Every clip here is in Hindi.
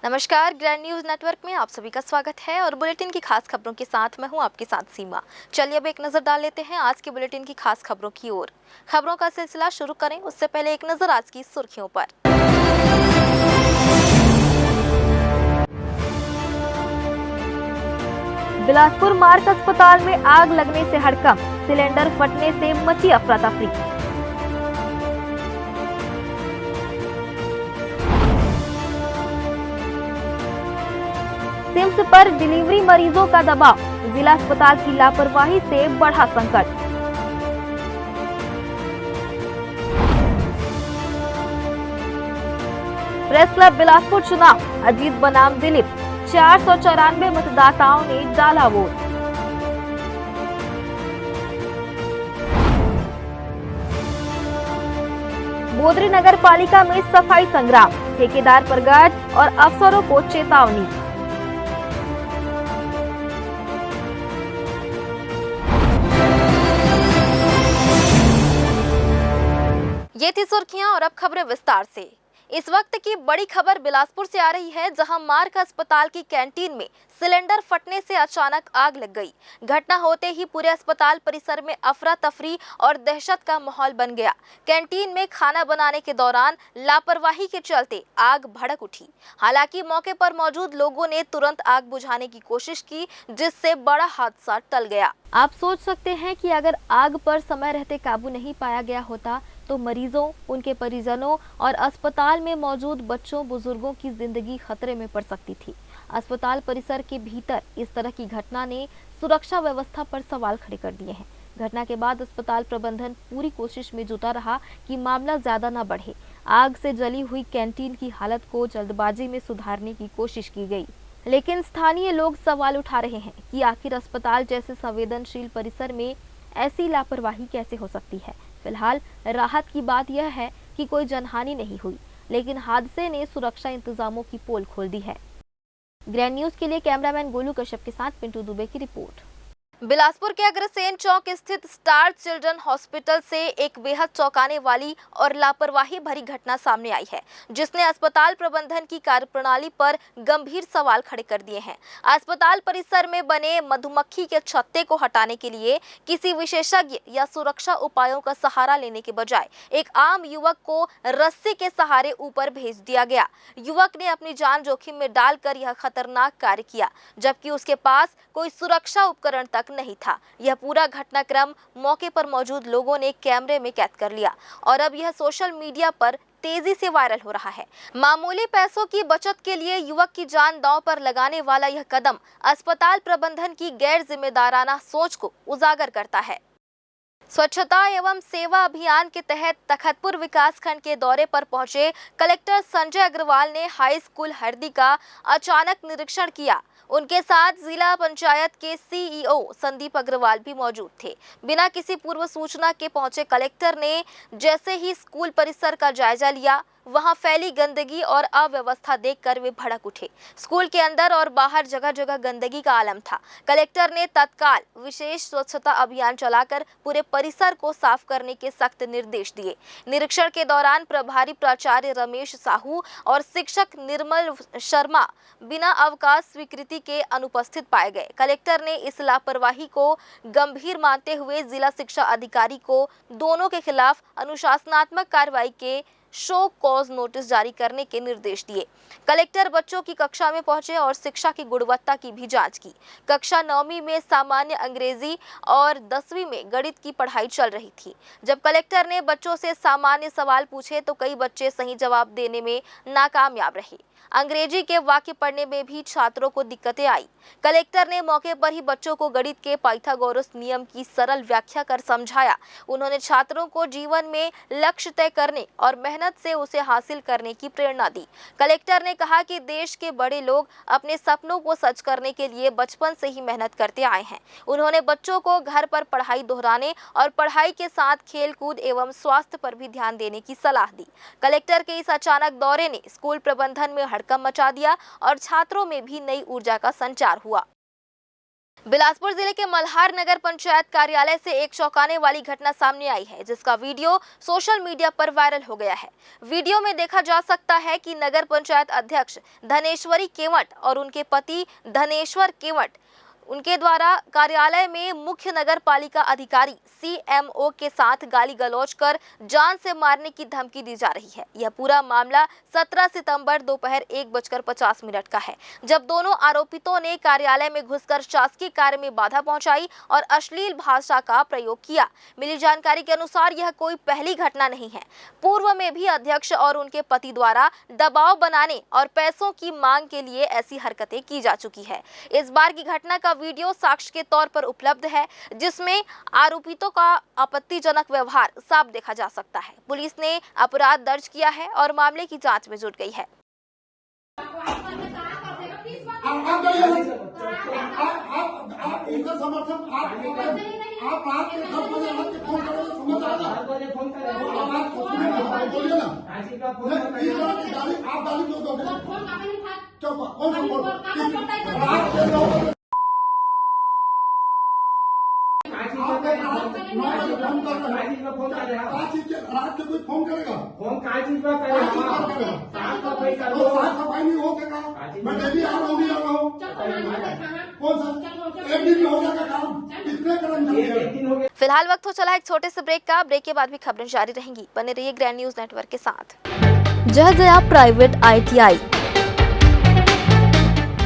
नमस्कार, ग्रैंड न्यूज नेटवर्क में आप सभी का स्वागत है और बुलेटिन की खास खबरों के साथ मैं हूं आपके साथ सीमा। चलिए अब एक नजर डाल लेते हैं आज के बुलेटिन की खास खबरों की ओर। खबरों का सिलसिला शुरू करें उससे पहले एक नजर आज की सुर्खियों पर। बिलासपुर मार्ग अस्पताल में आग लगने से हड़कंप, सिलेंडर फटने से मची अफरा तफरी। सिम्स पर डिलीवरी मरीजों का दबाव, जिला अस्पताल की लापरवाही से बढ़ा संकट। प्रेस क्लब बिलासपुर चुनाव, अजीत बनाम दिलीप, 494 मतदाताओं ने डाला वोट। बोदरी नगर पालिका में सफाई संग्राम, ठेकेदार पर गाज और अफसरों को चेतावनी। ये थी सुर्खियां और अब खबरें विस्तार से। इस वक्त की बड़ी खबर बिलासपुर से आ रही है, जहां मार्ग अस्पताल की कैंटीन में सिलेंडर फटने से अचानक आग लग गई। घटना होते ही पूरे अस्पताल परिसर में अफरा तफरी और दहशत का माहौल बन गया। कैंटीन में खाना बनाने के दौरान लापरवाही के चलते आग भड़क उठी। हालांकि मौके पर मौजूद लोगों ने तुरंत आग बुझाने की कोशिश की, जिससे बड़ा हादसा टल गया। आप सोच सकते हैं कि अगर आग पर समय रहते काबू नहीं पाया गया होता तो मरीजों, उनके परिजनों और अस्पताल में मौजूद बच्चों बुजुर्गों की जिंदगी खतरे में पड़ सकती थी। अस्पताल परिसर के भीतर इस तरह की घटना ने सुरक्षा व्यवस्था पर सवाल खड़े कर दिए हैं। घटना के बाद अस्पताल प्रबंधन पूरी कोशिश में जुटा रहा कि मामला ज्यादा न बढ़े। आग से जली हुई कैंटीन की हालत को जल्दबाजी में सुधारने की कोशिश की गई, लेकिन स्थानीय लोग सवाल उठा रहे हैं कि आखिर अस्पताल जैसे संवेदनशील परिसर में ऐसी लापरवाही कैसे हो सकती है। फिलहाल राहत की बात यह है कि कोई जनहानि नहीं हुई, लेकिन हादसे ने सुरक्षा इंतजामों की पोल खोल दी है। ग्रैंड न्यूज के लिए कैमरामैन गोलू कश्यप के साथ पिंटू दुबे की रिपोर्ट। बिलासपुर के अग्रसेन चौक स्थित स्टार चिल्ड्रन हॉस्पिटल से एक बेहद चौंकाने वाली और लापरवाही भरी घटना सामने आई है, जिसने अस्पताल प्रबंधन की कार्यप्रणाली पर गंभीर सवाल खड़े कर दिए हैं। अस्पताल परिसर में बने मधुमक्खी के छत्ते को हटाने के लिए किसी विशेषज्ञ या सुरक्षा उपायों का सहारा लेने के बजाय एक आम युवक को रस्सी के सहारे ऊपर भेज दिया गया। युवक ने अपनी जान जोखिम में डालकर यह खतरनाक कार्य किया, जबकि उसके पास कोई सुरक्षा उपकरण तक नहीं था। यह पूरा घटनाक्रम मौके पर मौजूद लोगों ने कैमरे में कैद कर लिया और अब यह सोशल मीडिया पर तेजी से वायरल हो रहा है। मामूली पैसों की बचत के लिए युवक की जान दांव पर लगाने वाला यह कदम अस्पताल प्रबंधन की गैर जिम्मेदाराना सोच को उजागर करता है। स्वच्छता एवं सेवा अभियान के तहत तखतपुर विकासखंड के दौरे पर पहुंचे कलेक्टर संजय अग्रवाल ने हाई स्कूल हरदी का अचानक निरीक्षण किया। उनके साथ जिला पंचायत के सीईओ संदीप अग्रवाल भी मौजूद थे। बिना किसी पूर्व सूचना के पहुंचे कलेक्टर ने जैसे ही स्कूल परिसर का जायजा लिया, वहां फैली गंदगी और अव्यवस्था देखकर वे भड़क उठे। स्कूल के अंदर और बाहर जगह जगह गंदगी का आलम था। कलेक्टर ने तत्काल विशेष स्वच्छता अभियान चलाकर पूरे परिसर को साफ करने के सख्त निर्देश दिए। निरीक्षण के दौरान प्रभारी प्राचार्य रमेश साहू और शिक्षक निर्मल शर्मा बिना अवकाश स्वीकृति के अनुपस्थित पाए गए। कलेक्टर ने इस लापरवाही को गंभीर मानते हुए जिला शिक्षा अधिकारी को दोनों के खिलाफ अनुशासनात्मक कार्रवाई के शो कॉज नोटिस जारी करने के निर्देश दिए। कलेक्टर बच्चों की कक्षा में पहुंचे और शिक्षा की गुणवत्ता की भी जांच की। कक्षा 9वीं में सामान्य अंग्रेजी और 10वीं में गणित की पढ़ाई चल रही थी। जब कलेक्टर ने बच्चों से सामान्य सवाल पूछे तो कई बच्चे सही जवाब देने में नाकामयाब रहे। अंग्रेजी के वाक्य पढ़ने में भी छात्रों को दिक्कतें आई। कलेक्टर ने मौके पर ही बच्चों को गणित के पाइथागोरस नियम की सरल व्याख्या कर समझाया। उन्होंने छात्रों को जीवन में लक्ष्य तय करने और मेहनत से उसे हासिल करने की प्रेरणा दी। कलेक्टर ने कहा कि देश के बड़े लोग अपने सपनों को सच करने के लिए बचपन से ही मेहनत करते आए हैं। उन्होंने बच्चों को घर पर पढ़ाई दोहराने और पढ़ाई के साथ खेल कूद एवं स्वास्थ्य पर भी ध्यान देने की सलाह दी। कलेक्टर के इस अचानक दौरे ने स्कूल प्रबंधन में हड़कंप मचा दिया और छात्रों में भी नई ऊर्जा का संचार हुआ। बिलासपुर जिले के मल्हार नगर पंचायत कार्यालय से एक चौंकाने वाली घटना सामने आई है, जिसका वीडियो सोशल मीडिया पर वायरल हो गया है। वीडियो में देखा जा सकता है कि नगर पंचायत अध्यक्ष धनेश्वरी केवट और उनके पति धनेश्वर केवट उनके द्वारा कार्यालय में मुख्य नगर पालिका अधिकारी CMO के साथ गाली गलौज कर जान से मारने की धमकी दी जा रही है। यह पूरा मामला 17 सितंबर दोपहर 1:50 का है, जब दोनों आरोपितों ने कार्यालय में घुसकर शासकीय कार्य में बाधा पहुंचाई और अश्लील भाषा का प्रयोग किया। मिली जानकारी के अनुसार यह कोई पहली घटना नहीं है। पूर्व में भी अध्यक्ष और उनके पति द्वारा दबाव बनाने और पैसों की मांग के लिए ऐसी हरकतें की जा चुकी है। इस बार की घटना का वीडियो साक्ष्य के तौर पर उपलब्ध है, जिसमें आरोपितों का आपत्तिजनक व्यवहार साफ देखा जा सकता है। पुलिस ने अपराध दर्ज किया है और मामले की जांच में जुट गई है। रात के कोई फोन करेगा, फोन काय चीज का करेगा, साफ सफाई कर लो, साफ सफाई नहीं हो सका, मैं डेली आ रहा हूँ, कौन सा एक दिन हो जाएगा काम, कितने कर्मचारी हो गए। फिलहाल वक्त हो चला एक छोटे से ब्रेक का। ब्रेक के बाद भी खबरें जारी रहेंगी। बने रहिए ग्रैंड न्यूज नेटवर्क के साथ। जयजया प्राइवेट ITI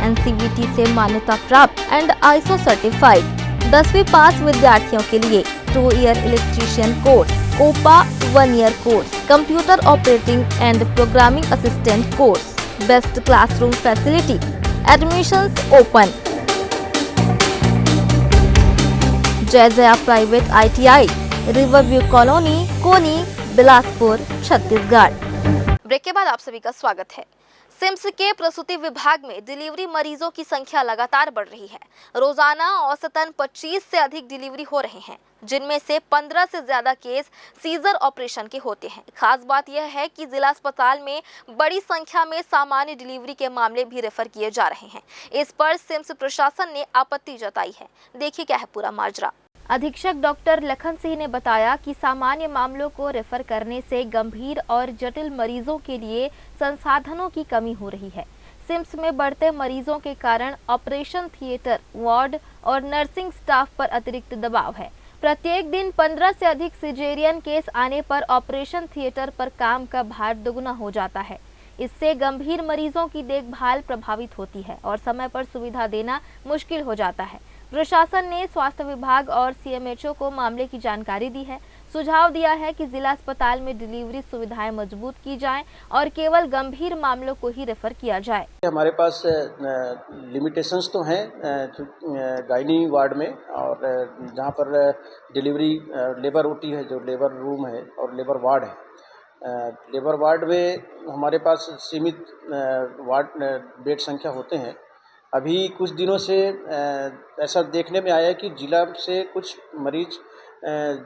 NCVT से मान्यता प्राप्त एंड ISO सर्टिफाइड 10वीं पास विद्यार्थियों के लिए 2 year electrician course, OPA 1 year course, computer operating and programming assistant course, best classroom facility, admissions open. Jaijaya private ITI, Riverview colony, Koni, Bilaspur, Chhattisgarh. Break के बाद आप सभी का स्वागत है। सिम्स के प्रसूति विभाग में डिलीवरी मरीजों की संख्या लगातार बढ़ रही है। रोजाना औसतन 25 से अधिक डिलीवरी हो रहे हैं, जिनमें से 15 से ज्यादा केस सीजर ऑपरेशन के होते हैं। खास बात यह है कि जिला अस्पताल में बड़ी संख्या में सामान्य डिलीवरी के मामले भी रेफर किए जा रहे हैं। इस पर सिम्स प्रशासन ने आपत्ति जताई है। देखिए क्या है पूरा माजरा। अधीक्षक डॉक्टर लखन सिंह ने बताया कि सामान्य मामलों को रेफर करने से गंभीर और जटिल मरीजों के लिए संसाधनों की कमी हो रही है। सिम्स में बढ़ते मरीजों के कारण ऑपरेशन थिएटर, वार्ड और नर्सिंग स्टाफ पर अतिरिक्त दबाव है। प्रत्येक दिन 15 से अधिक सिजेरियन केस आने पर ऑपरेशन थिएटर पर काम का भार दोगुना हो जाता है। इससे गंभीर मरीजों की देखभाल प्रभावित होती है और समय पर सुविधा देना मुश्किल हो जाता है। प्रशासन ने स्वास्थ्य विभाग और CMHO को मामले की जानकारी दी है। सुझाव दिया है कि जिला अस्पताल में डिलीवरी सुविधाएं मजबूत की जाएं और केवल गंभीर मामलों को ही रेफर किया जाए। हमारे पास लिमिटेशंस तो हैं गायनी वार्ड में, और जहां पर डिलीवरी लेबर OT है, जो लेबर रूम है, और लेबर वार्ड है। लेबर वार्ड में हमारे पास सीमित वार्ड बेड संख्या होते हैं। अभी कुछ दिनों से ऐसा देखने में आया है कि जिला से कुछ मरीज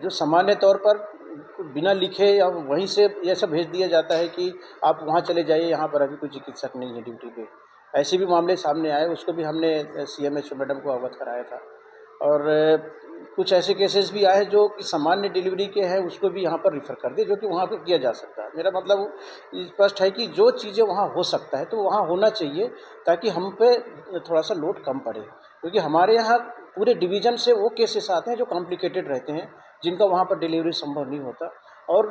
जो सामान्य तौर पर बिना लिखे या वहीं से ऐसा भेज दिया जाता है कि आप वहाँ चले जाइए, यहाँ पर अभी कोई चिकित्सक नहीं है ड्यूटी पे। ऐसे भी मामले सामने आए, उसको भी हमने CMHO मैडम को अवगत कराया था। और कुछ ऐसे केसेस भी आए जो कि सामान्य डिलीवरी के हैं, उसको भी यहाँ पर रिफ़र कर दे, जो कि वहाँ पर किया जा सकता है। मेरा मतलब स्पष्ट है कि जो चीज़ें वहाँ हो सकता है तो वहाँ होना चाहिए, ताकि हम पे थोड़ा सा लोड कम पड़े। क्योंकि हमारे यहाँ पूरे डिवीज़न से वो केसेस आते हैं जो कॉम्प्लिकेटेड रहते हैं, जिनका वहाँ पर डिलीवरी संभव नहीं होता, और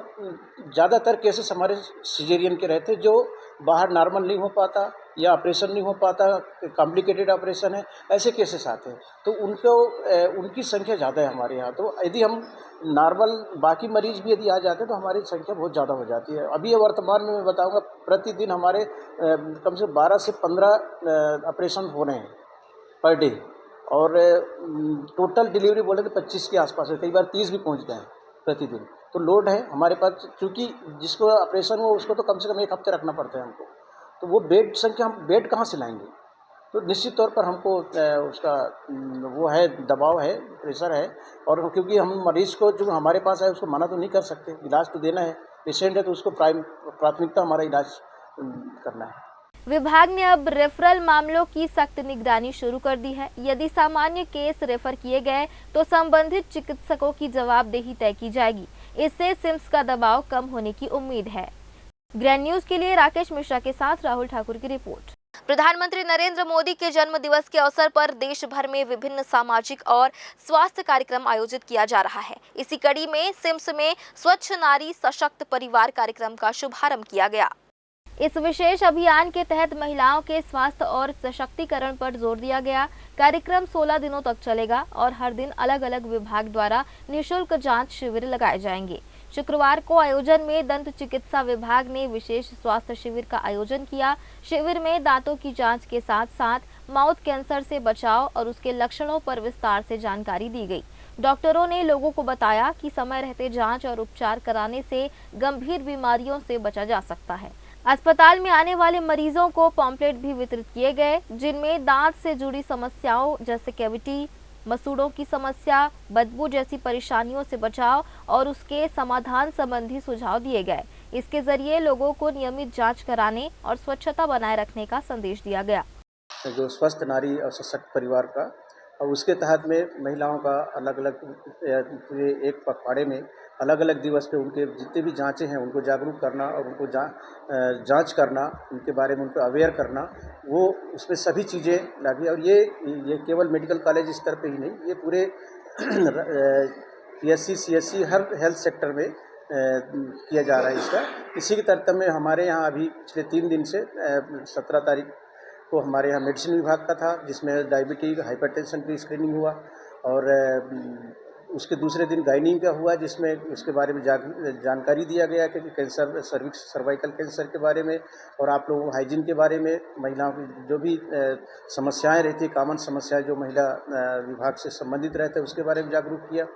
ज़्यादातर केसेस हमारे सिजेरियन के रहते हैं, जो बाहर नॉर्मल नहीं हो पाता या ऑपरेशन नहीं हो पाता, कॉम्प्लिकेटेड ऑपरेशन है, ऐसे केसेस आते हैं। तो उनकी संख्या ज़्यादा है हमारे यहाँ। तो यदि हम नॉर्मल बाकी मरीज भी यदि आ जाते हैं तो हमारी संख्या बहुत ज़्यादा हो जाती है। अभी ये वर्तमान में मैं बताऊँगा, प्रतिदिन हमारे कम से 12 से 15 ऑपरेशन हो रहे हैं पर डे, और टोटल डिलीवरी बोले तो 25 के आसपास है, कई बार 30 भी पहुँच गए हैं प्रतिदिन। तो लोड है हमारे पास, चूँकि जिसको ऑपरेशन हो उसको तो कम से कम 1 हफ्ते रखना पड़ता है हमको। तो वो बेड संख्या, हम बेड कहाँ से लाएंगे? तो निश्चित तौर पर हमको उसका वो है, दबाव है, प्रेशर है। और क्योंकि हम मरीज़ को जो हमारे पास आए उसको मना तो नहीं कर सकते, इलाज तो देना है। पेशेंट है तो उसको प्राथमिकता हमारा इलाज करना है। विभाग ने अब रेफरल मामलों की सख्त निगरानी शुरू कर दी है। यदि सामान्य केस रेफर किए गए तो संबंधित चिकित्सकों की जवाबदेही तय की जाएगी। इससे सिम्स का दबाव कम होने की उम्मीद है। ग्रैंड न्यूज के लिए राकेश मिश्रा के साथ राहुल ठाकुर की रिपोर्ट। प्रधानमंत्री नरेंद्र मोदी के जन्म दिवस के अवसर पर देश भर में विभिन्न सामाजिक और स्वास्थ्य कार्यक्रम आयोजित किया जा रहा है। इसी कड़ी में सिम्स में स्वच्छ नारी सशक्त परिवार कार्यक्रम का शुभारंभ किया गया। इस विशेष अभियान के तहत महिलाओं के स्वास्थ्य और सशक्तिकरण पर जोर दिया गया। कार्यक्रम 16 दिनों तक चलेगा और हर दिन अलग अलग विभाग द्वारा निःशुल्क जांच शिविर लगाए जाएंगे। शुक्रवार को आयोजन में दंत चिकित्सा विभाग ने विशेष स्वास्थ्य शिविर का आयोजन किया। शिविर में दांतों की जांच के साथ साथ माउथ कैंसर से बचाव और उसके लक्षणों पर विस्तार से जानकारी दी गई। डॉक्टरों ने लोगों को बताया कि समय रहते जांच और उपचार कराने से गंभीर बीमारियों से बचा जा सकता है। अस्पताल में आने वाले मरीजों को पॉम्पलेट भी वितरित किए गए, जिनमें दांत से जुड़ी समस्याओं जैसे कैविटी, मसूड़ों की समस्या, बदबू जैसी परेशानियों से बचाव और उसके समाधान संबंधी सुझाव दिए गए। इसके जरिए लोगों को नियमित जांच कराने और स्वच्छता बनाए रखने का संदेश दिया गया। जो स्वस्थ नारी और सशक्त परिवार का, और उसके तहत में महिलाओं का अलग अलग पूरे एक पखवाड़े में अलग अलग दिवस पे उनके जितने भी जांचें हैं उनको जागरूक करना और उनको जांच करना, उनके बारे में उनको अवेयर करना, वो उसमें सभी चीज़ें लगी। और ये केवल मेडिकल कॉलेज स्तर पे ही नहीं, ये पूरे PSC CSC हर हेल्थ सेक्टर में किया जा रहा है इसका। इसी के तरतब में हमारे यहाँ अभी पिछले 3 दिन से 17 तारीख को हमारे यहाँ मेडिसिन विभाग का था, जिसमें डायबिटीज, हाइपरटेंशन की स्क्रीनिंग हुआ, और उसके दूसरे दिन गायनिंग का हुआ, जिसमें उसके बारे में जानकारी दिया गया कि कैंसर, सर्वाइकल कैंसर के बारे में, और आप लोगों हाइजीन के बारे में, महिलाओं की जो भी समस्याएं रहती है, कॉमन समस्याएं जो महिला विभाग से संबंधित रहते हैं, उसके बारे में जागरूक किया।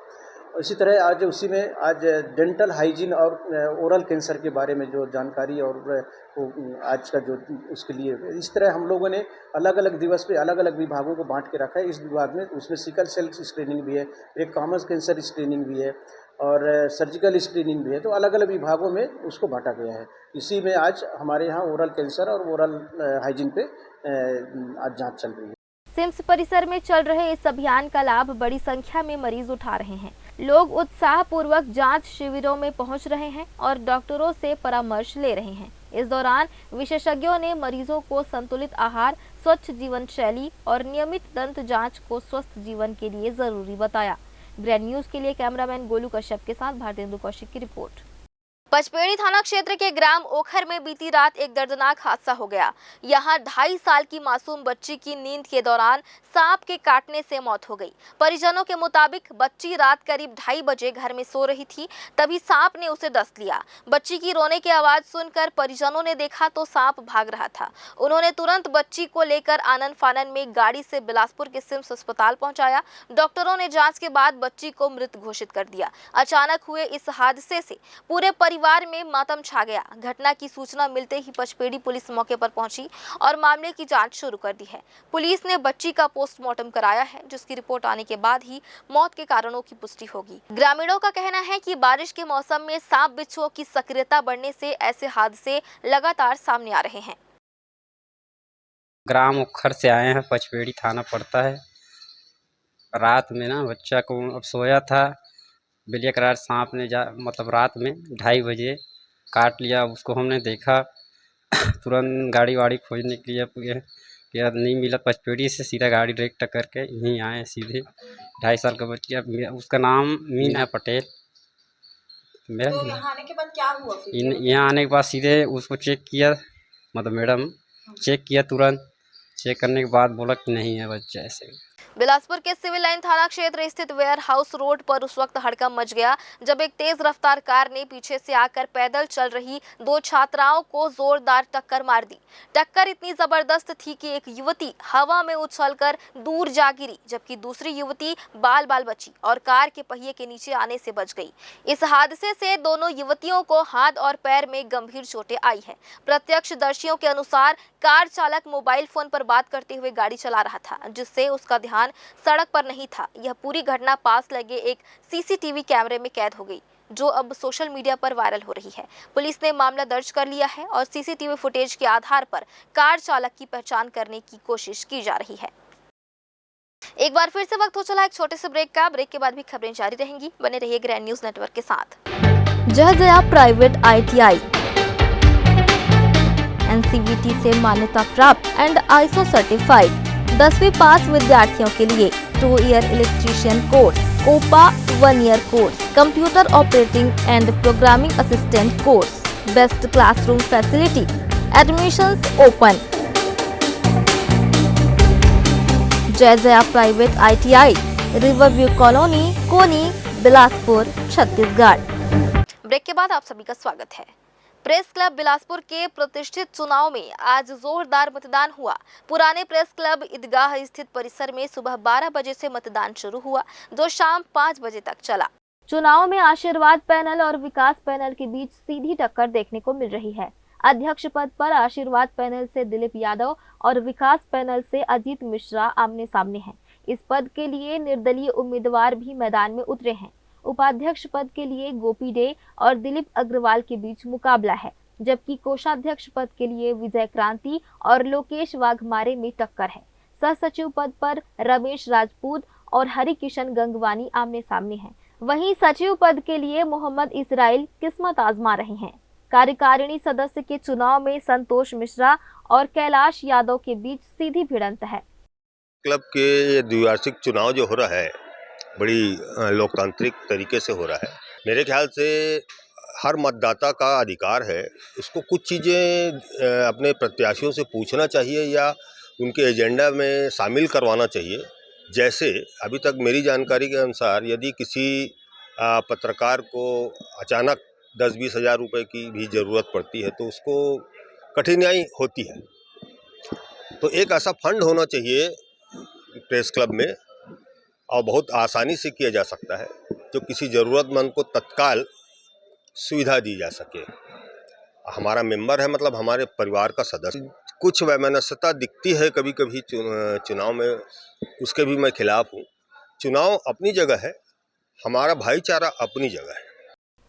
इसी तरह आज डेंटल हाइजीन और ओरल कैंसर के बारे में जो जानकारी और आज का जो उसके लिए, इस तरह हम लोगों ने अलग अलग दिवस पे अलग अलग विभागों को बांट के रखा है। इस विभाग में उसमें सिकल सेल स्क्रीनिंग भी है, एक कॉमन कैंसर स्क्रीनिंग भी है और सर्जिकल स्क्रीनिंग भी है। तो अलग अलग विभागों में उसको बांटा गया है। इसी में आज हमारे यहाँ ओरल कैंसर और ओरल हाइजीन पे आज जाँच चल रही है। सिम्स परिसर में चल रहे इस अभियान का लाभ बड़ी संख्या में मरीज उठा रहे हैं। लोग उत्साह पूर्वक जांच शिविरों में पहुंच रहे हैं और डॉक्टरों से परामर्श ले रहे हैं। इस दौरान विशेषज्ञों ने मरीजों को संतुलित आहार, स्वच्छ जीवन शैली और नियमित दंत जांच को स्वस्थ जीवन के लिए जरूरी बताया। ग्रैंड न्यूज के लिए कैमरामैन गोलू कश्यप के साथ भारतेंदु कौशिक की रिपोर्ट। पचपेड़ी थाना क्षेत्र के ग्राम ओखर में बीती रात एक दर्दनाक हादसा हो गया। यहां 2.5 साल की मासूम बच्ची की नींद के दौरान सांप के काटने से मौत हो गई। परिजनों के मुताबिक बच्ची रात करीब 2:30 बजे घर में सो रही थी, तभी सांप ने उसे डस लिया। बच्ची की रोने की आवाज सुनकर परिजनों ने देखा तो सांप भाग रहा था। उन्होंने तुरंत बच्ची को लेकर आनन फानन में गाड़ी से बिलासपुर के सिम्स अस्पताल पहुंचाया। डॉक्टरों ने जांच के बाद बच्ची को मृत घोषित कर दिया। अचानक हुए इस हादसे से पूरे परिवार में मातम छा गया। घटना की सूचना मिलते ही पचपेड़ी पुलिस मौके पर पहुंची और मामले की जांच शुरू कर दी है। पुलिस ने बच्ची का पोस्टमार्टम कराया है, जिसकी रिपोर्ट आने के बाद ही मौत के कारणों की पुष्टि होगी। ग्रामीणों का कहना है कि बारिश के मौसम में सांप बिच्छुओं की सक्रियता बढ़ने से ऐसे हादसे लगातार सामने आ रहे हैं। ग्राम उखर से आए हैं, पचपेड़ी थाना पड़ता है। रात में ना बच्चा को अब सोया था, बिलिया करार सांप ने मतलब रात में 2:30 बजे काट लिया। उसको हमने देखा, तुरंत गाड़ी वाड़ी खोजने के लिए किया, नहीं मिला। पचपेड़ी से सीधा गाड़ी डायरेक्ट टक्कर के यहीं आए सीधे। 2.5 साल का बच्चा, उसका नाम मीना पटेल। मेरा तो यहाँ आने के बाद क्या हुआ? यहाँ आने के बाद सीधे उसको चेक किया, मतलब मैडम चेक किया। तुरंत चेक करने के बाद बोला कि नहीं है बच्चा। ऐसे बिलासपुर के सिविल लाइन थाना क्षेत्र स्थित वेयर हाउस रोड पर उस वक्त हड़कंप मच गया जब एक तेज रफ्तार कार ने पीछे से आकर पैदल चल रही 2 छात्राओं को जोरदार टक्कर मार दी। टक्कर इतनी जबरदस्त थी कि एक युवती हवा में उछलकर दूर जा गिरी, जबकि दूसरी युवती बाल बाल बची और कार के पहिए के नीचे आने से बच गई। इस हादसे से दोनों युवतियों को हाथ और पैर में गंभीर चोटें आई है। प्रत्यक्षदर्शियों के अनुसार कार चालक मोबाइल फोन पर बात करते हुए गाड़ी चला रहा था, जिससे उसका ध्यान सड़क पर नहीं था। यह पूरी घटना पास लगे एक सीसीटीवी कैमरे में कैद हो गई। जो अब सोशल मीडिया पर वायरल हो रही है। पुलिस ने मामला दर्ज कर लिया है और सीसीटीवी फुटेज के आधार पर कार चालक की पहचान करने की कोशिश की जा रही है। एक बार फिर से वक्त हो चला एक छोटे से ब्रेक का। ब्रेक के बाद भी खबरें जारी रहेंगी, बने रहिए ग्रैंड न्यूज नेटवर्क के साथ। जहजया प्राइवेट ITI NCVT से मान्यता प्राप्त एंड ISO सर्टिफाइड 10वीं पास विद्यार्थियों के लिए 2 year electrician course, OPA 1 year course, computer operating and programming assistant course, best classroom facility, admissions open. Jaijaya private ITI, Riverview colony, Koni, Bilaspur, Chhattisgarh. Break के बाद आप सभी का स्वागत है। प्रेस क्लब बिलासपुर के प्रतिष्ठित चुनाव में आज जोरदार मतदान हुआ। पुराने प्रेस क्लब ईदगाह स्थित परिसर में सुबह 12 बजे से मतदान शुरू हुआ, जो शाम 5 बजे तक चला। चुनाव में आशीर्वाद पैनल और विकास पैनल के बीच सीधी टक्कर देखने को मिल रही है। अध्यक्ष पद पर आशीर्वाद पैनल से दिलीप यादव और विकास पैनल से अजीत मिश्रा आमने सामने हैं। इस पद के लिए निर्दलीय उम्मीदवार भी मैदान में उतरे हैं। उपाध्यक्ष पद के लिए गोपी डे और दिलीप अग्रवाल के बीच मुकाबला है, जबकि कोषाध्यक्ष पद के लिए विजय क्रांति और लोकेश वाघमारे में टक्कर है। सह सचिव पद पर रमेश राजपूत और हरि किशन गंगवानी आमने सामने हैं। वहीं सचिव पद के लिए मोहम्मद इसराइल किस्मत आजमा रहे हैं। कार्यकारिणी सदस्य के चुनाव में संतोष मिश्रा और कैलाश यादव के बीच सीधी भिड़ंत है। क्लब के ये द्विवार्षिक चुनाव जो हो रहा है बड़ी लोकतांत्रिक तरीके से हो रहा है। मेरे ख्याल से हर मतदाता का अधिकार है, उसको कुछ चीज़ें अपने प्रत्याशियों से पूछना चाहिए या उनके एजेंडा में शामिल करवाना चाहिए। जैसे अभी तक मेरी जानकारी के अनुसार यदि किसी पत्रकार को अचानक 10-20 हज़ार रुपये की भी ज़रूरत पड़ती है तो उसको कठिनाई होती है। तो एक ऐसा फंड होना चाहिए प्रेस क्लब में और बहुत आसानी से किया जा सकता है, जो किसी ज़रूरतमंद को तत्काल सुविधा दी जा सके। हमारा मेंबर है, मतलब हमारे परिवार का सदस्य। कुछ वैमनस्यता दिखती है कभी कभी चुनाव में, उसके भी मैं खिलाफ हूँ। चुनाव अपनी जगह है, हमारा भाईचारा अपनी जगह है।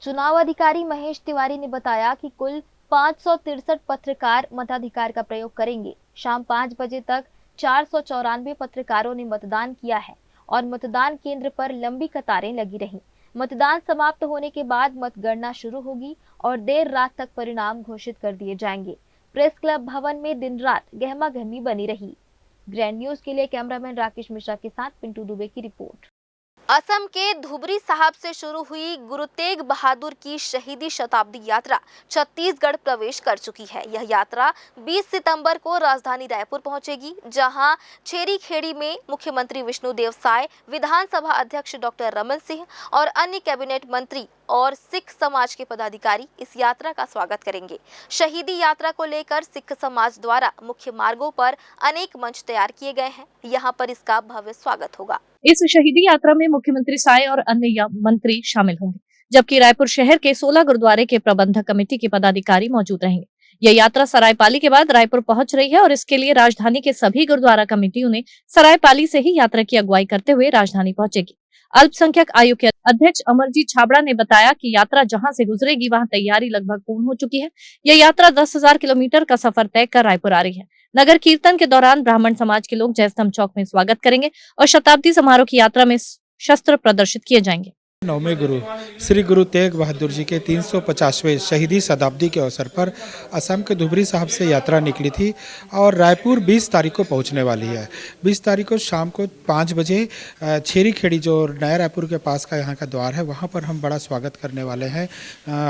चुनाव अधिकारी महेश तिवारी ने बताया कि कुल 563 पत्रकार मताधिकार का प्रयोग करेंगे। शाम 5 बजे तक 494 पत्रकारों ने मतदान किया है और मतदान केंद्र पर लंबी कतारें लगी रहीं। मतदान समाप्त होने के बाद मतगणना शुरू होगी और देर रात तक परिणाम घोषित कर दिए जाएंगे। प्रेस क्लब भवन में दिन रात गहमागहमी बनी रही। ग्रैंड न्यूज के लिए कैमरामैन राकेश मिश्रा के साथ पिंटू दुबे की रिपोर्ट। असम के धुबरी साहब से शुरू हुई गुरु तेग बहादुर की शहीदी शताब्दी यात्रा छत्तीसगढ़ प्रवेश कर चुकी है। यह यात्रा 20 सितंबर को राजधानी रायपुर पहुंचेगी, जहां छेरी खेड़ी में मुख्यमंत्री विष्णुदेव साय, विधानसभा अध्यक्ष डॉक्टर रमन सिंह और अन्य कैबिनेट मंत्री और सिख समाज के पदाधिकारी इस यात्रा का स्वागत करेंगे। शहीदी यात्रा को लेकर सिख समाज द्वारा मुख्य मार्गों पर अनेक मंच तैयार किए गए हैं। यहाँ पर इसका भव्य स्वागत होगा। इस शहीदी यात्रा में मुख्यमंत्री साय और अन्य मंत्री शामिल होंगे, जबकि रायपुर शहर के 16 गुरुद्वारे के प्रबंधक कमेटी के पदाधिकारी मौजूद रहेंगे। यह यात्रा सरायपाली के बाद रायपुर पहुंच रही है और इसके लिए राजधानी के सभी गुरुद्वारा कमेटियों ने सरायपाली से ही यात्रा की अगुवाई करते हुए राजधानी पहुंचेगी। अल्पसंख्यक आयोग के अध्यक्ष अमरजीत छाबड़ा ने बताया कि यात्रा जहां से गुजरेगी वहां तैयारी लगभग पूर्ण हो चुकी है। यह यात्रा 10,000 किलोमीटर का सफर तय कर रायपुर आ रही है। नगर कीर्तन के दौरान ब्राह्मण समाज के लोग जयस्तंभ चौक में स्वागत करेंगे और शताब्दी समारोह की यात्रा में शस्त्र प्रदर्शित किए जाएंगे। नौवें गुरु श्री गुरु तेग बहादुर जी के 350वें शहीदी शताब्दी के अवसर पर असम के धुबरी साहब से यात्रा निकली थी और रायपुर 20 तारीख को पहुंचने वाली है। 20 तारीख को शाम को 5 बजे छेरी खेड़ी जो नया रायपुर के पास का यहाँ का द्वार है, वहाँ पर हम बड़ा स्वागत करने वाले हैं।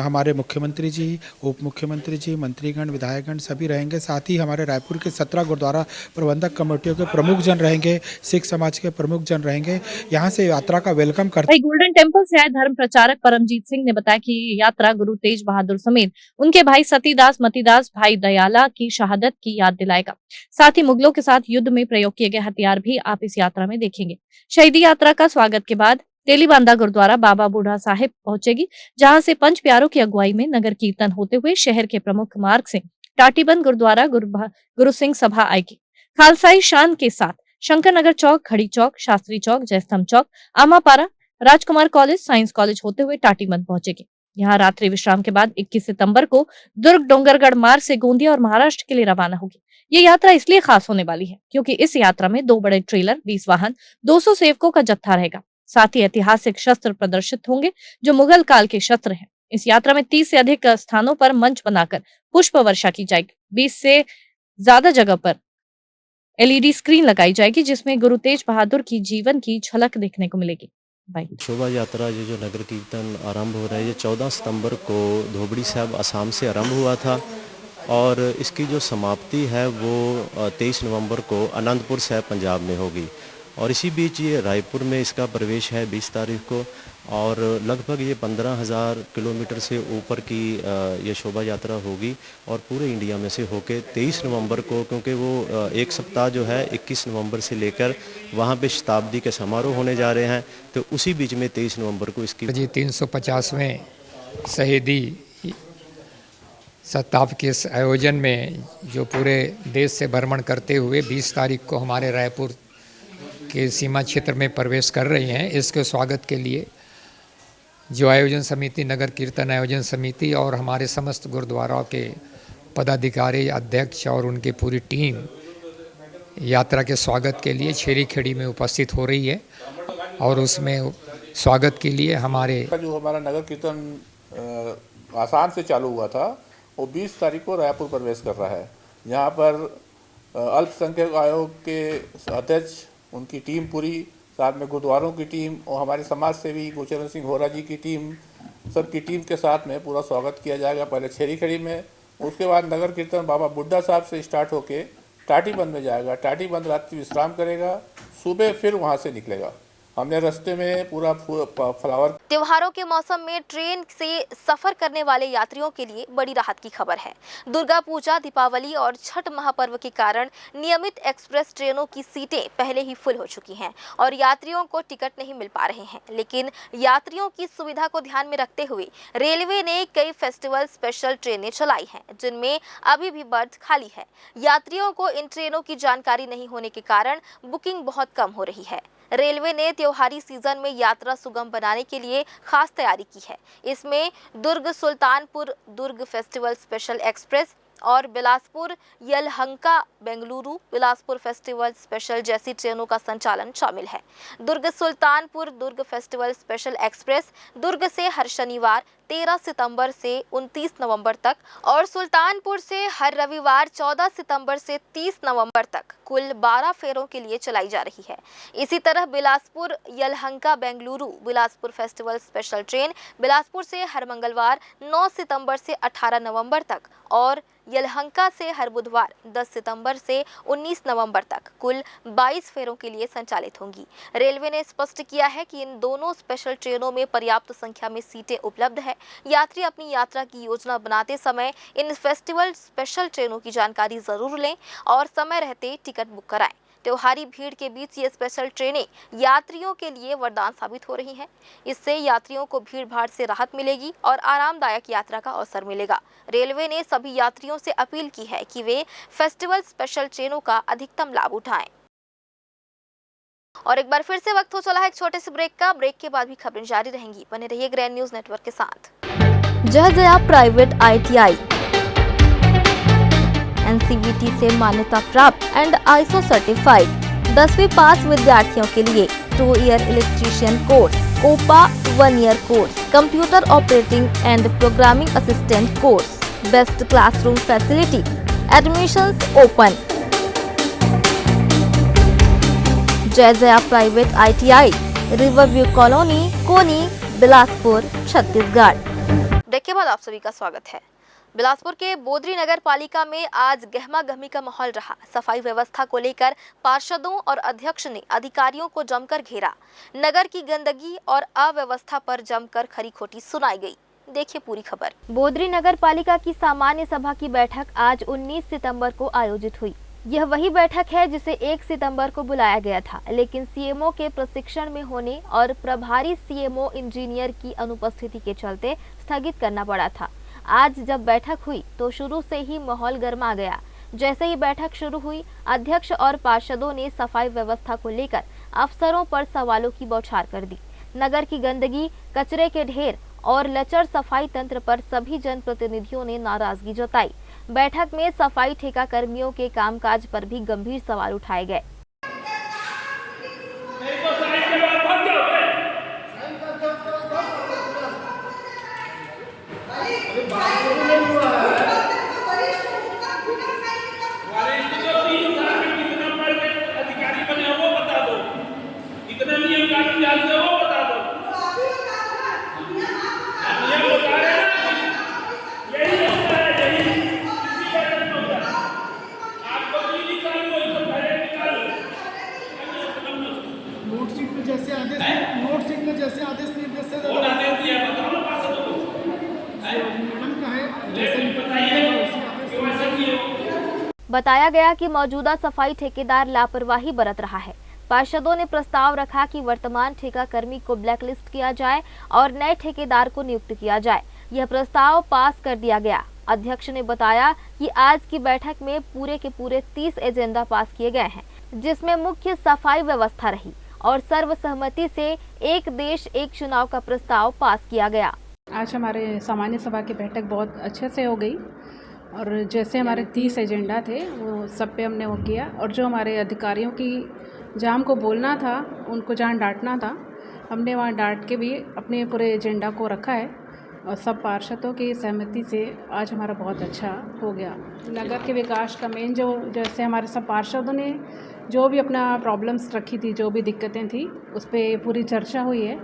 हमारे मुख्यमंत्री जी, उप मुख्यमंत्री जी, मंत्रीगण, विधायकगण सभी रहेंगे। साथ ही हमारे रायपुर के 17 गुरुद्वारा प्रबंधक कमेटियों के प्रमुख जन रहेंगे, सिख समाज के प्रमुख जन रहेंगे। यहाँ से यात्रा का वेलकम करते। गोल्डन टेम्पल से आए धर्म प्रचारक परमजीत सिंह ने बताया कि ये यात्रा गुरु तेज बहादुर समेत उनके भाई सतीदास, मतीदास, भाई दयाला की शहादत की याद दिलाएगा। साथ ही मुगलों के साथ युद्ध में प्रयोग किए गए हथियार भी आप इस यात्रा में देखेंगे। शहीदी यात्रा का स्वागत के बाद तेलीबांदा गुरुद्वारा बाबा बूढ़ा साहिब पहुंचेगी, जहां से पंच प्यारों की अगुवाई में नगर कीर्तन होते हुए शहर के प्रमुख मार्ग से टाटीबंद गुरुद्वारा गुरु सिंह सभा आएगी। खालसाई शान के साथ शंकर नगर चौक, खड़ी चौक, शास्त्री चौक, जयस्तंभ चौक, आमापारा, राजकुमार कॉलेज, साइंस कॉलेज होते हुए टाटीबंध पहुंचेगी। यहाँ रात्रि विश्राम के बाद 21 सितंबर को दुर्ग डोंगरगढ़ मार्ग से गोंदिया और महाराष्ट्र के लिए रवाना होगी। ये यात्रा इसलिए खास होने वाली है क्योंकि इस यात्रा में 2 बड़े ट्रेलर, 20 वाहन, 200 सेवकों का जत्था रहेगा। साथ ही ऐतिहासिक शस्त्र प्रदर्शित होंगे जो मुगल काल के शस्त्र हैं। इस यात्रा में 30 से अधिक स्थानों पर मंच बनाकर पुष्प वर्षा की जाएगी। 20 से ज्यादा जगह पर LED स्क्रीन लगाई जाएगी जिसमें गुरु तेज बहादुर की जीवन की झलक देखने को मिलेगी। बाय। शोभा यात्रा ये जो नगर कीर्तन आरंभ हो रहा है, ये 14 सितंबर को धोबड़ी साहब असम से आरंभ हुआ था और इसकी जो समाप्ति है वो 23 नवंबर को आनंदपुर साहब पंजाब में होगी। और इसी बीच ये रायपुर में इसका प्रवेश है 20 तारीख को और लगभग ये 15,000 किलोमीटर से ऊपर की ये शोभा यात्रा होगी और पूरे इंडिया में से होके 23 नवंबर को, क्योंकि वो एक सप्ताह जो है 21 नवंबर से लेकर वहाँ पे शताब्दी के समारोह होने जा रहे हैं, तो उसी बीच में 23 नवंबर को इसकी जी 350वें शहीदी शताब्दी के इस आयोजन में जो पूरे देश से भ्रमण करते हुए 20 तारीख को हमारे रायपुर के सीमा क्षेत्र में प्रवेश कर रही हैं, इसके स्वागत के लिए जो आयोजन समिति, नगर कीर्तन आयोजन समिति और हमारे समस्त गुरुद्वाराओं के पदाधिकारी, अध्यक्ष और उनकी पूरी टीम यात्रा के स्वागत के लिए छेरी खेड़ी में उपस्थित हो रही है और उसमें स्वागत के लिए हमारे जो हमारा नगर कीर्तन आसान से चालू हुआ था वो 20 तारीख को रायपुर प्रवेश कर रहा है। यहाँ पर अल्पसंख्यक आयोग के अध्यक्ष, उनकी टीम पूरी, साथ में गुरुद्वारों की टीम और हमारे समाज सेवी गुरचरण सिंह होरा जी की टीम, सबकी टीम के साथ में पूरा स्वागत किया जाएगा। पहले छेरी खड़ी में, उसके बाद नगर कीर्तन बाबा बुड्ढा साहब से स्टार्ट होके टाटीबंध में जाएगा। टाटीबंध रात्रि विश्राम करेगा, सुबह फिर वहाँ से निकलेगा। हमने रास्ते में पूरा फ्लावर। त्योहारों के मौसम में ट्रेन से सफर करने वाले यात्रियों के लिए बड़ी राहत की खबर है। दुर्गा पूजा, दीपावली और छठ महापर्व के कारण नियमित एक्सप्रेस ट्रेनों की सीटें पहले ही फुल हो चुकी हैं और यात्रियों को टिकट नहीं मिल पा रहे हैं। लेकिन यात्रियों की सुविधा को ध्यान में रखते हुए रेलवे ने कई फेस्टिवल स्पेशल ट्रेनें चलाई हैं जिनमें अभी भी बर्थ खाली है। यात्रियों को इन ट्रेनों की जानकारी नहीं होने के कारण बुकिंग बहुत कम हो रही है। रेलवे ने त्योहारी सीजन में यात्रा सुगम बनाने के लिए खास तैयारी की है। इसमें दुर्ग सुल्तानपुर दुर्ग फेस्टिवल स्पेशल एक्सप्रेस और बिलासपुर यलहंका बेंगलुरु बिलासपुर फेस्टिवल स्पेशल जैसी ट्रेनों का संचालन शामिल है। दुर्ग सुल्तानपुर दुर्ग फेस्टिवल स्पेशल एक्सप्रेस दुर्ग से हर शनिवार 13 सितंबर से 29 नवंबर तक और सुल्तानपुर से हर रविवार 14 सितंबर से 30 नवंबर तक कुल 12 फेरों के लिए चलाई जा रही है। इसी तरह Bilaspur Yelahanka Bengaluru Bilaspur festival special train Bilaspur से हर मंगलवार 9 सितंबर से 18 नवंबर तक और यलहंका से हर बुधवार 10 सितंबर से 19 नवंबर तक कुल 22 फेरों के लिए संचालित होंगी। रेलवे ने स्पष्ट किया है कि इन दोनों स्पेशल ट्रेनों में पर्याप्त संख्या में सीटें उपलब्ध है। यात्री अपनी यात्रा की योजना बनाते समय इन फेस्टिवल स्पेशल ट्रेनों की जानकारी जरूर लें और समय रहते टिकट बुक कराएं। त्योहारी भीड़ के बीच ये स्पेशल ट्रेनें यात्रियों के लिए वरदान साबित हो रही हैं। इससे यात्रियों को भीड़ भाड़ से राहत मिलेगी और आरामदायक यात्रा का अवसर मिलेगा। रेलवे ने सभी यात्रियों से अपील की है कि वे फेस्टिवल स्पेशल ट्रेनों का अधिकतम लाभ उठाएं। और एक बार फिर से वक्त हो चला है एक छोटे से ब्रेक का। ब्रेक के बाद भी खबरें जारी रहेंगी। बने रहिए ग्रैंड न्यूज नेटवर्क के साथ। जय प्राइवेट ITI NCVT से मान्यता प्राप्त एंड ISO सर्टिफाइड 10वीं पास विद्यार्थियों के लिए 2 year electrician course, COPA 1 year course, computer operating and programming assistant course, best classroom facility, admissions open. Jai private ITI Riverview colony, Koni, Bilaspur, Chhattisgarh. Break के बाद आप सभी का स्वागत है। बिलासपुर के बोदरी नगर पालिका में आज गहमा गहमी का माहौल रहा। सफाई व्यवस्था को लेकर पार्षदों और अध्यक्ष ने अधिकारियों को जमकर घेरा। नगर की गंदगी और अव्यवस्था पर जमकर खरी खोटी सुनाई गई। देखिए पूरी खबर। बोदरी नगर पालिका की सामान्य सभा की बैठक आज 19 सितंबर को आयोजित हुई। यह वही बैठक है जिसे 1 सितंबर को बुलाया गया था, लेकिन सीएमओ के प्रशिक्षण में होने और प्रभारी सीएमओ इंजीनियर की अनुपस्थिति के चलते स्थगित करना पड़ा था। आज जब बैठक हुई तो शुरू से ही माहौल गर्मा गया। जैसे ही बैठक शुरू हुई, अध्यक्ष और पार्षदों ने सफाई व्यवस्था को लेकर अफसरों पर सवालों की बौछार कर दी। नगर की गंदगी, कचरे के ढेर और लचर सफाई तंत्र पर सभी जनप्रतिनिधियों ने नाराजगी जताई। बैठक में सफाई ठेका कर्मियों के कामकाज पर भी गंभीर सवाल उठाए गए। नोट शीट में जैसे आदेश निर्देश से मैडम का है बताया गया कि मौजूदा सफाई ठेकेदार लापरवाही बरत रहा है। पार्षदों ने प्रस्ताव रखा कि वर्तमान ठेका कर्मी को ब्लैकलिस्ट किया जाए और नए ठेकेदार को नियुक्त किया जाए। यह प्रस्ताव पास कर दिया गया। अध्यक्ष ने बताया कि आज की बैठक में पूरे के पूरे 30 एजेंडा पास किए गए हैं, जिसमें मुख्य सफाई व्यवस्था रही और सर्वसहमति से एक देश एक चुनाव का प्रस्ताव पास किया गया। आज हमारे सामान्य सभा की बैठक बहुत अच्छे से हो गई और जैसे हमारे 30 एजेंडा थे वो सब पे हमने वो किया और जो हमारे अधिकारियों की जहाँ हमको बोलना था, उनको जहाँ डांटना था, हमने वहाँ डांट के भी अपने पूरे एजेंडा को रखा है और सब पार्षदों की सहमति से आज हमारा बहुत अच्छा हो गया। नगर के विकास का मेन जो जैसे हमारे सब पार्षदों ने जो भी अपना प्रॉब्लम्स रखी थी, जो भी दिक्कतें थी, उस पर पूरी चर्चा हुई है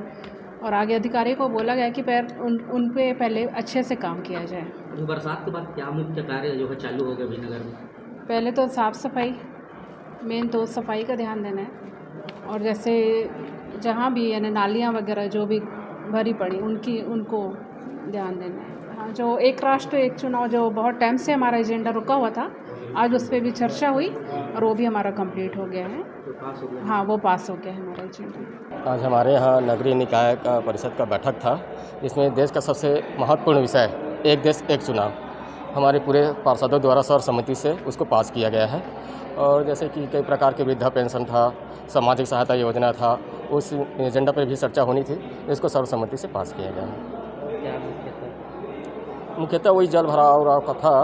और आगे अधिकारी को बोला गया कि उन पे पहले अच्छे से काम किया जाए। बरसात के बाद क्या मुख्य कार्य जो है चालू हो गए अभी नगर में? पहले तो साफ़ सफाई, मेन तो सफाई का ध्यान देना है और जैसे जहाँ भी यानी नालियाँ वगैरह जो भी भरी पड़ी उनको ध्यान देना है। हाँ, जो एक राष्ट्र एक चुनाव जो बहुत टाइम से हमारा एजेंडा रुका हुआ था, आज उस पर भी चर्चा हुई और वो भी हमारा कंप्लीट हो गया है। हाँ, वो पास हो गया है हमारा एजेंडा। आज हमारे यहाँ नगरीय निकाय का परिषद का बैठक था, जिसमें देश का सबसे महत्वपूर्ण विषय एक देश एक चुनाव हमारे पूरे पार्षदों द्वारा सर्वसम्मति से उसको पास किया गया है। और जैसे कि कई प्रकार के वृद्धा पेंशन था, सामाजिक सहायता योजना था, उस एजेंडा पर भी चर्चा होनी थी, इसको सर्वसम्मति से पास किया गया है। मुख्यतः वही जल भराव का था,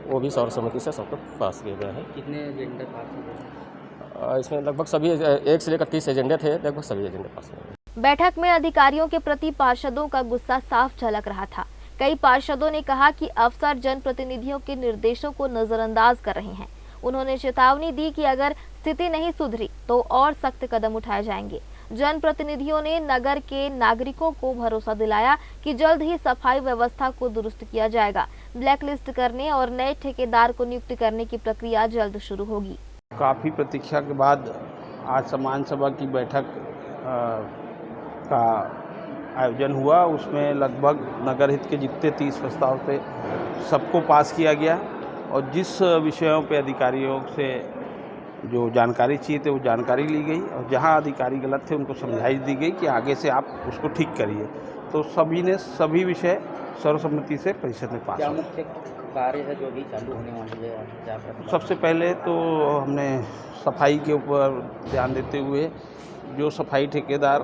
वो भी सर्वसम्मति से सबको पास किया गया है। कितने एजेंडे पास हुए? इसमें लगभग सभी 1 से लेकर 30 एजेंडे थे, लगभग सभी एजेंडे पास हुए। बैठक में अधिकारियों के प्रति पार्षदों का गुस्सा साफ झलक रहा था। कई पार्षदों ने कहा कि अफसर जनप्रतिनिधियों के निर्देशों को नजरअंदाज कर रहे हैं। उन्होंने चेतावनी दी कि अगर स्थिति नहीं सुधरी तो और सख्त कदम उठाए जाएंगे। जनप्रतिनिधियों ने नगर के नागरिकों को भरोसा दिलाया कि जल्द ही सफाई व्यवस्था को दुरुस्त किया जाएगा। ब्लैकलिस्ट करने और नए ठेकेदार को नियुक्त करने की प्रक्रिया जल्द शुरू होगी। काफ़ी प्रतीक्षा के बाद आज सामान्य सभा की बैठक का आयोजन हुआ। उसमें लगभग नगर हित के जितने 30 प्रस्ताव थे सबको पास किया गया और जिस विषयों पे अधिकारियों से जो जानकारी चाहिए थे वो जानकारी ली गई और जहां अधिकारी गलत थे उनको समझाइश दी गई कि आगे से आप उसको ठीक करिए। तो सभी विषय सर्वसम्मति से परिषद में पास हुए। मुख्य कार्य है जो भी चालू होने वाली है? सबसे पहले तो हमने सफाई के ऊपर ध्यान देते हुए जो सफाई ठेकेदार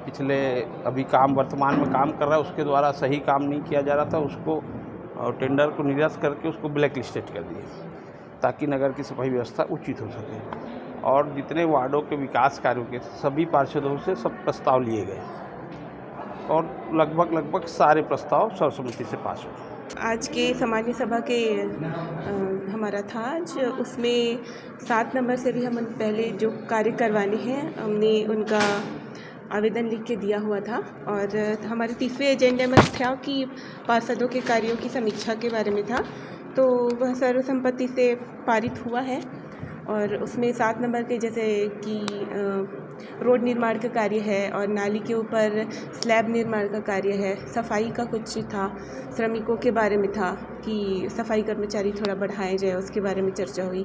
पिछले अभी वर्तमान में काम कर रहा है उसके द्वारा सही काम नहीं किया जा रहा था, उसको टेंडर को निरस्त करके उसको ब्लैक लिस्टेड कर दिए ताकि नगर की सफाई व्यवस्था उचित हो सके। और जितने वार्डों के विकास कार्यों के सभी पार्षदों से सब प्रस्ताव लिए गए और लगभग सारे प्रस्ताव सर्वसम्मति से पास हुए। आज के सामान्य सभा के हमारा था आज, उसमें 7 नंबर से भी हम पहले जो कार्य करवाने हैं हमने उनका आवेदन लिख के दिया हुआ था और हमारे 30वें एजेंडे में था कि पार्षदों के कार्यों की समीक्षा के बारे में था, तो वह सर्वसम्मति से पारित हुआ है। और उसमें 7 नंबर के जैसे कि रोड निर्माण का कार्य है और नाली के ऊपर स्लैब निर्माण का कार्य है, सफाई का कुछ था, श्रमिकों के बारे में था कि सफाई कर्मचारी थोड़ा बढ़ाए जाए, उसके बारे में चर्चा हुई।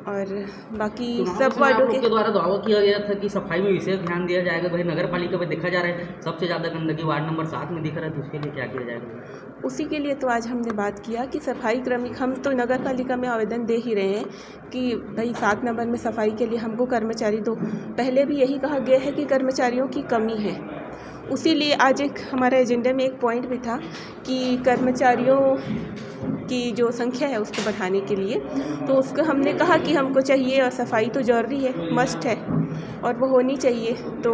और बाकी चुनाव सब के समय आप वार्डों लोग के के द्वारा दावा किया गया था कि सफाई में विशेष ध्यान दिया जाएगा। भाई नगर पालिका में देखा जा रहा है सबसे ज़्यादा गंदगी वार्ड नंबर 7 में दिख रहा है, तो उसके लिए क्या किया जाएगा? उसी के लिए तो आज हमने बात किया कि सफाई क्रमिक हम तो नगर पालिका में आवेदन दे ही रहे हैं कि भाई 7 नंबर में सफाई के लिए हमको कर्मचारी दो। पहले भी यही कहा गया है कि कर्मचारियों की कमी है, उसी लिए आज एक हमारे एजेंडे में एक पॉइंट भी था कि कर्मचारियों की जो संख्या है उसको बढ़ाने के लिए, तो उसको हमने कहा कि हमको चाहिए और सफाई तो ज़रूरी है, मस्ट है और वो होनी चाहिए। तो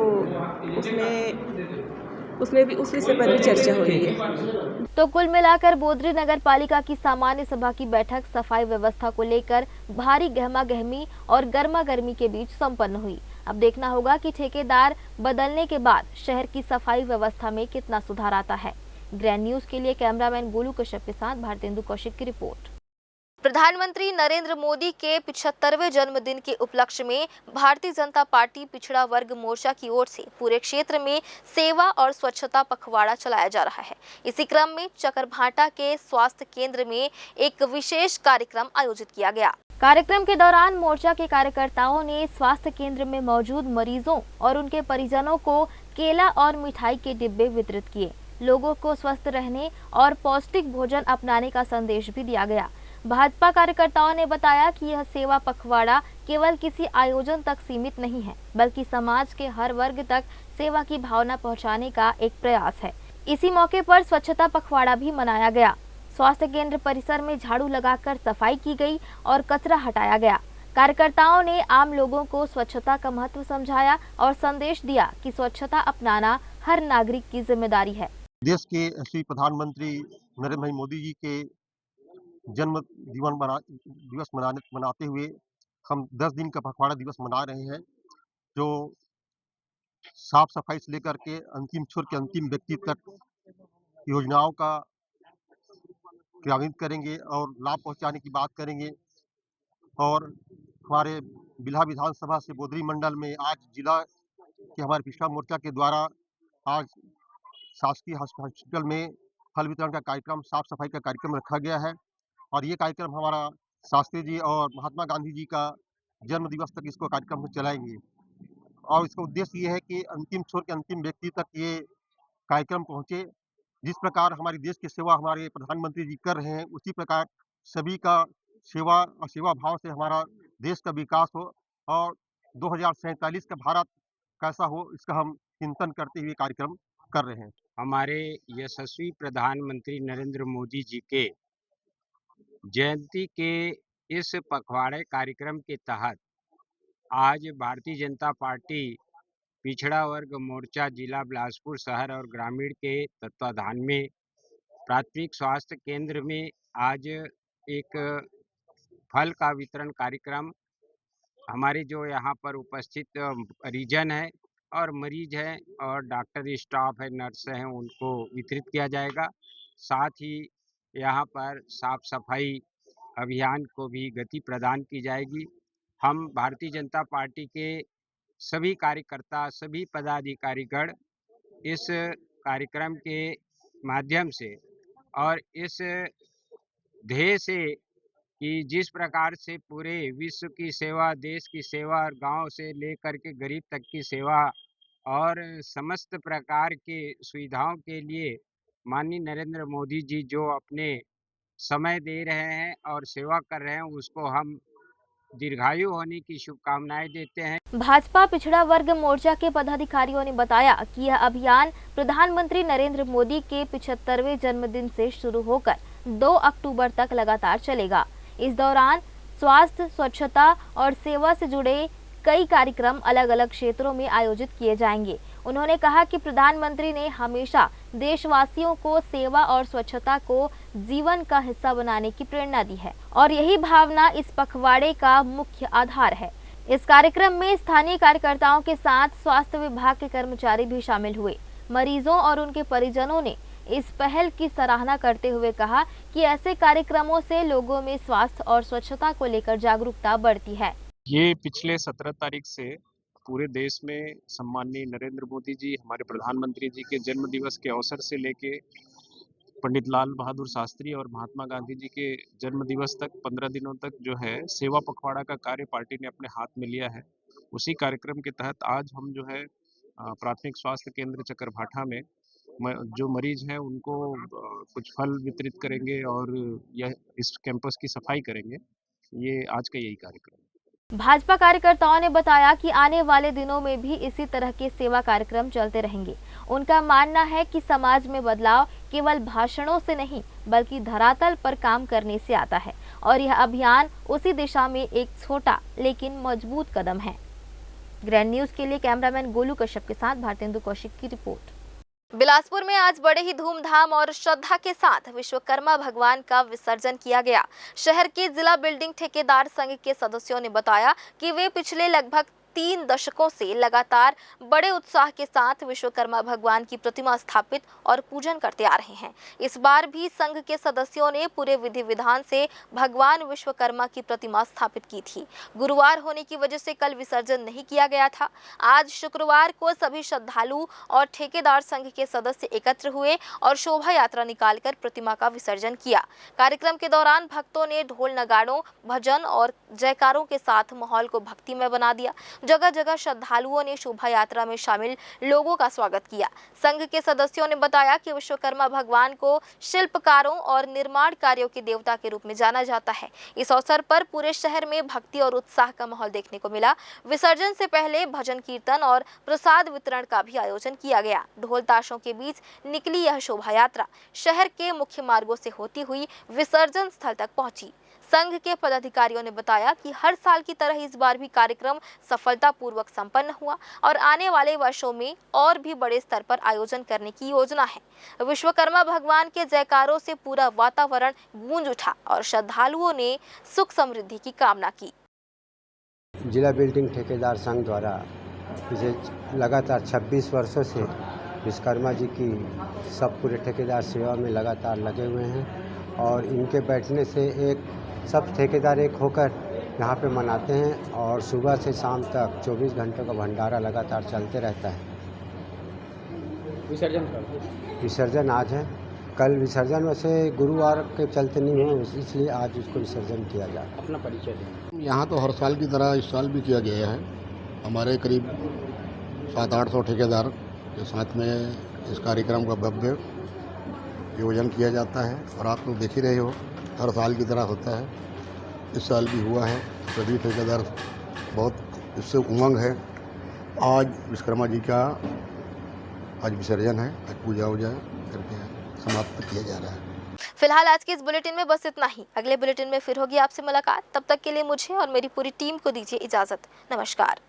उसमें भी उस विषय पर भी चर्चा हो रही है। तो कुल मिलाकर बोदरी नगर पालिका की सामान्य सभा की बैठक सफाई व्यवस्था को लेकर भारी गहमा गहमी और गर्मा गर्मी के बीच संपन्न हुई। अब देखना होगा कि ठेकेदार बदलने के बाद शहर की सफाई व्यवस्था में कितना सुधार आता है। ग्रैंड न्यूज के लिए कैमरामैन गोलू कश्यप के साथ भारतेंदु कौशिक की रिपोर्ट। प्रधानमंत्री नरेंद्र मोदी के 75वें जन्मदिन के उपलक्ष्य में भारतीय जनता पार्टी पिछड़ा वर्ग मोर्चा की ओर से पूरे क्षेत्र में सेवा और स्वच्छता पखवाड़ा चलाया जा रहा है। इसी क्रम में चकरभाटा के स्वास्थ्य केंद्र में एक विशेष कार्यक्रम आयोजित किया गया। कार्यक्रम के दौरान मोर्चा के कार्यकर्ताओं ने स्वास्थ्य केंद्र में मौजूद मरीजों और उनके परिजनों को केला और मिठाई के डिब्बे वितरित किए। लोगों को स्वस्थ रहने और पौष्टिक भोजन अपनाने का संदेश भी दिया गया। भाजपा कार्यकर्ताओं ने बताया कि यह सेवा पखवाड़ा केवल किसी आयोजन तक सीमित नहीं है, बल्कि समाज के हर वर्ग तक सेवा की भावना पहुंचाने का एक प्रयास है। इसी मौके पर स्वच्छता पखवाड़ा भी मनाया गया। स्वास्थ्य केंद्र परिसर में झाड़ू लगाकर सफाई की गई और कचरा हटाया गया। कार्यकर्ताओं ने आम लोगों को स्वच्छता का महत्व समझाया और संदेश दिया कि स्वच्छता अपनाना हर नागरिक की जिम्मेदारी है। देश के श्री प्रधानमंत्री नरेंद्र भाई मोदी जी के जन्म दिवस मनाते हुए हम 10 दिन का पखवाड़ा दिवस मना रहे हैं, जो साफ सफाई से लेकर के अंतिम छोर के अंतिम व्यक्ति तक योजनाओं का क्रियान्वित करेंगे और लाभ पहुंचाने की बात करेंगे। और हमारे बिल्हा विधानसभा से बोदरी मंडल में आज जिला के हमारे पिछड़ा मोर्चा के द्वारा आज शासकीय हॉस्पिटल में फल वितरण का कार्यक्रम, साफ सफाई का कार्यक्रम रखा गया है। और ये कार्यक्रम हमारा शास्त्री जी और महात्मा गांधी जी का जन्म दिवस तक इसको कार्यक्रम में चलाएंगे। और इसका उद्देश्य ये है कि अंतिम छोर के अंतिम व्यक्ति तक ये कार्यक्रम पहुंचे। जिस प्रकार हमारे देश की सेवा हमारे प्रधानमंत्री जी कर रहे हैं, उसी प्रकार सभी का सेवा और सेवा भाव से हमारा देश का विकास हो और 2047 का भारत कैसा हो, इसका हम चिंतन करते हुए कार्यक्रम कर रहे हैं। हमारे यशस्वी प्रधानमंत्री नरेंद्र मोदी जी के जयंती के इस पखवाड़े कार्यक्रम के तहत आज भारतीय जनता पार्टी पिछड़ा वर्ग मोर्चा जिला बिलासपुर शहर और ग्रामीण के तत्वाधान में प्राथमिक स्वास्थ्य केंद्र में आज एक फल का वितरण कार्यक्रम हमारे जो यहाँ पर उपस्थित परिजन है और मरीज हैं और डॉक्टर स्टाफ है, नर्स हैं, उनको वितरित किया जाएगा। साथ ही यहाँ पर साफ सफाई अभियान को भी गति प्रदान की जाएगी। हम भारतीय जनता पार्टी के सभी कार्यकर्ता, सभी पदाधिकारीगण इस कार्यक्रम के माध्यम से और इस ध्येय से कि जिस प्रकार से पूरे विश्व की सेवा, देश की सेवा और गांव से लेकर के गरीब तक की सेवा और समस्त प्रकार के सुविधाओं के लिए माननीय नरेंद्र मोदी जी जो अपने समय दे रहे हैं और सेवा कर रहे हैं, उसको हम दीर्घायु होने की शुभकामनाएं देते हैं। भाजपा पिछड़ा वर्ग मोर्चा के पदाधिकारियों ने बताया कि यह अभियान प्रधानमंत्री नरेंद्र मोदी के 75वें जन्मदिन से शुरू होकर 2 अक्टूबर तक लगातार चलेगा। इस दौरान स्वास्थ्य, स्वच्छता और सेवा से जुड़े कई कार्यक्रम अलग अलग क्षेत्रों में आयोजित किए जाएंगे। उन्होंने कहा कि प्रधानमंत्री ने हमेशा देशवासियों को सेवा और स्वच्छता को जीवन का हिस्सा बनाने की प्रेरणा दी है और यही भावना इस पखवाड़े का मुख्य आधार है। इस कार्यक्रम में स्थानीय कार्यकर्ताओं के साथ स्वास्थ्य विभाग के कर्मचारी भी शामिल हुए। मरीजों और उनके परिजनों ने इस पहल की सराहना करते हुए कहा कि ऐसे कार्यक्रमों से लोगों में स्वास्थ्य और स्वच्छता को लेकर जागरूकता बढ़ती है। ये पिछले 17 तारीख से पूरे देश में सम्माननीय नरेंद्र मोदी जी, हमारे प्रधानमंत्री जी के जन्म दिवस के अवसर से लेके पंडित लाल बहादुर शास्त्री और महात्मा गांधी जी के जन्म दिवस तक 15 दिनों तक जो है सेवा पखवाड़ा का कार्य पार्टी ने अपने हाथ में लिया है। उसी कार्यक्रम के तहत आज हम जो है प्राथमिक स्वास्थ्य केंद्र चकरभाठा में जो मरीज हैं उनको कुछ फल वितरित करेंगे और यह इस कैंपस की सफाई करेंगे। ये आज का यही कार्यक्रम है। भाजपा कार्यकर्ताओं ने बताया कि आने वाले दिनों में भी इसी तरह के सेवा कार्यक्रम चलते रहेंगे। उनका मानना है कि समाज में बदलाव केवल भाषणों से नहीं बल्कि धरातल पर काम करने से आता है और यह अभियान उसी दिशा में एक छोटा लेकिन मजबूत कदम है। ग्रैंड न्यूज के लिए कैमरामैन गोलू कश्यप के साथ भारतेंदु कौशिक की रिपोर्ट। बिलासपुर में आज बड़े ही धूमधाम और श्रद्धा के साथ विश्वकर्मा भगवान का विसर्जन किया गया। शहर के जिला बिल्डिंग ठेकेदार संघ के सदस्यों ने बताया कि वे पिछले लगभग 3 दशकों से लगातार बड़े उत्साह के साथ विश्वकर्मा भगवान की प्रतिमा स्थापित और पूजन करते आ रहे हैं। इस बार भी संघ के सदस्यों ने पूरे विधि विधान से भगवान विश्वकर्मा की प्रतिमा स्थापित की थी। गुरुवार होने की वजह से कल विसर्जन नहीं किया गया था। आज शुक्रवार को सभी श्रद्धालु और ठेकेदार संघ के सदस्य एकत्र हुए और शोभा यात्रा निकालकर प्रतिमा का विसर्जन किया। कार्यक्रम के दौरान भक्तों ने ढोल नगाड़ों, भजन और जयकारों के साथ माहौल को भक्तिमय बना दिया। जगह जगह श्रद्धालुओं ने शोभा यात्रा में शामिल लोगों का स्वागत किया। संघ के सदस्यों ने बताया कि विश्वकर्मा भगवान को शिल्पकारों और निर्माण कार्यों के देवता के रूप में जाना जाता है। इस अवसर पर पूरे शहर में भक्ति और उत्साह का माहौल देखने को मिला। विसर्जन से पहले भजन कीर्तन और प्रसाद वितरण का भी आयोजन किया गया। ढोल ताशों के बीच निकली यह शोभा यात्रा शहर के मुख्य मार्गों से होती हुई विसर्जन स्थल तक पहुंची। संघ के पदाधिकारियों ने बताया कि हर साल की तरह इस बार भी कार्यक्रम सफलतापूर्वक संपन्न हुआ और आने वाले वर्षों में और भी बड़े स्तर पर आयोजन करने की योजना है। विश्वकर्मा भगवान के जयकारों से पूरा वातावरण गूंज उठा और श्रद्धालुओं ने सुख समृद्धि की कामना की। जिला बिल्डिंग ठेकेदार संघ द्वारा पिछले लगातार 26 वर्षों से विश्वकर्मा जी की सब पूरे ठेकेदार सेवा में लगातार लगे हुए हैं और इनके बैठने से एक सब ठेकेदार एक होकर यहाँ पे मनाते हैं और सुबह से शाम तक 24 घंटों का भंडारा लगातार चलते रहता है। विसर्जन आज है। कल विसर्जन वैसे गुरुवार के चलते नहीं है, इसलिए आज उसको विसर्जन किया जाए। अपना परिचय दें। यहाँ तो हर साल की तरह इस साल भी किया गया है। हमारे करीब 700-800 ठेकेदार के साथ में इस कार्यक्रम का भव्य आयोजन किया जाता है और आप लोग देख ही रहे हो हर साल की तरह होता है। इस साल भी हुआ है। सभी ठेकेदार बहुत इससे उमंग है। आज विश्वकर्मा जी का आज विसर्जन है। आज पूजा वूजा करके समाप्त किया जा रहा है। फिलहाल आज के इस बुलेटिन में बस इतना ही। अगले बुलेटिन में फिर होगी आपसे मुलाकात। तब तक के लिए मुझे और मेरी पूरी टीम को दीजिए इजाजत। नमस्कार।